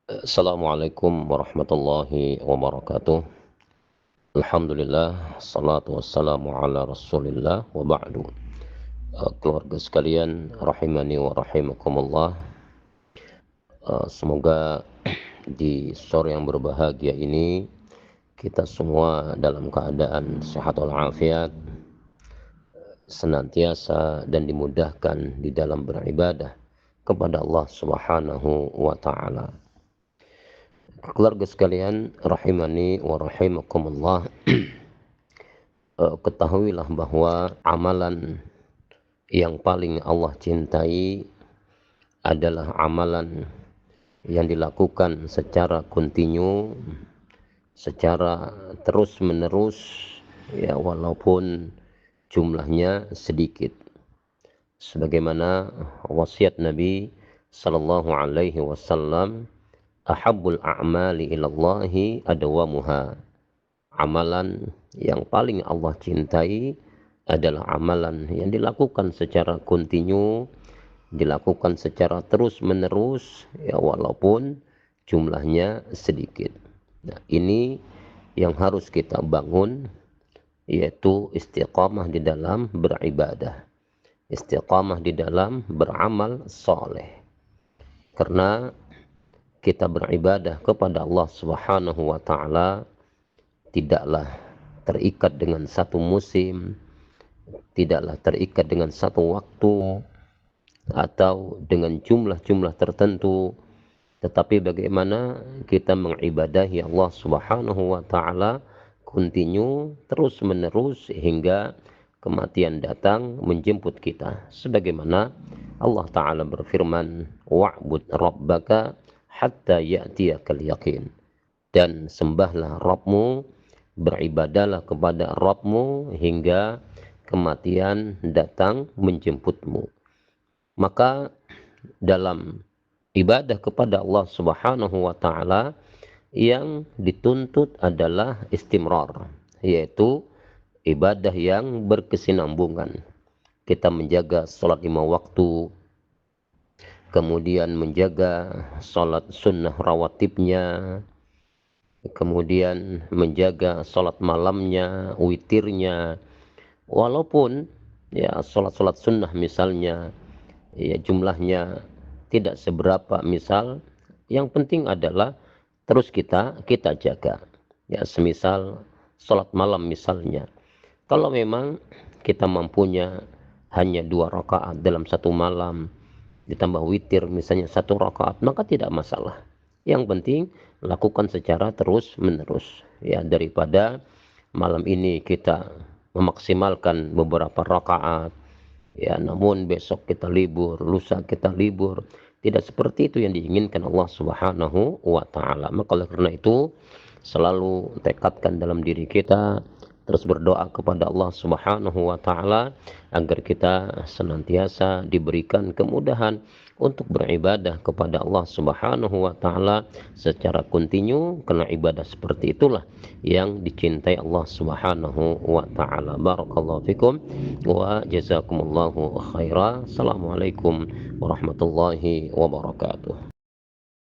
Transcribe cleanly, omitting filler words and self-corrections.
Assalamualaikum warahmatullahi wabarakatuh. Alhamdulillah, salatu wassalamu ala rasulillah wa ba'du. Keluarga sekalian, rahimani wa rahimakumullah. Semoga di sore yang berbahagia ini kita semua dalam keadaan sehat walafiat, senantiasa dan dimudahkan di dalam beribadah kepada Allah Subhanahu wa taala. Keluarga sekalian, rahimani wa rahimakumullah. Ketahuilah bahwa amalan yang paling Allah cintai adalah amalan yang dilakukan secara kontinu, secara terus menerus, ya, walaupun jumlahnya sedikit. Sebagaimana wasiat Nabi sallallahu alaihi wasallam, ahabbul a'mali ilallahi adwamuha. Amalan yang paling Allah cintai adalah amalan yang dilakukan secara kontinu, dilakukan secara terus menerus, ya, walaupun jumlahnya sedikit. Nah, ini yang harus kita bangun, yaitu istiqamah di dalam beribadah, istiqamah di dalam beramal soleh. Karena kita beribadah kepada Allah Subhanahu wa taala tidaklah terikat dengan satu musim, tidaklah terikat dengan satu waktu atau dengan jumlah-jumlah tertentu, tetapi bagaimana kita mengibadahi Allah Subhanahu wa taala kontinu, terus menerus hingga kematian datang menjemput kita. Sebagaimana Allah taala berfirman, wa'bud rabbaka hatta ya'tiyakal yaqin. Dan sembahlah Rabbmu, beribadahlah kepada Rabbmu hingga kematian datang menjemputmu. Maka dalam ibadah kepada Allah Subhanahu wa taala yang dituntut adalah istimrar, yaitu ibadah yang berkesinambungan. Kita menjaga salat 5 waktu, kemudian menjaga salat sunnah rawatibnya, kemudian menjaga salat malamnya, witirnya, walaupun ya salat-salat sunnah misalnya ya jumlahnya tidak seberapa, misal yang penting adalah terus kita jaga. Ya, semisal salat malam misalnya, kalau memang kita mampunya hanya 2 rakaat dalam satu malam, ditambah witir misalnya 1 rakaat, maka tidak masalah. Yang penting lakukan secara terus menerus, ya, daripada malam ini kita memaksimalkan beberapa rakaat, ya, namun besok kita libur, lusa kita libur. Tidak seperti itu yang diinginkan Allah Subhanahu wa taala. Maka oleh karena itu selalu tekadkan dalam diri kita, terus berdoa kepada Allah Subhanahu wa taala agar kita senantiasa diberikan kemudahan untuk beribadah kepada Allah Subhanahu wa taala secara kontinu, karena ibadah seperti itulah yang dicintai Allah Subhanahu wa taala. Barakallahu fikum wa jazakumullahu khairan. Assalamualaikum warahmatullahi wabarakatuh.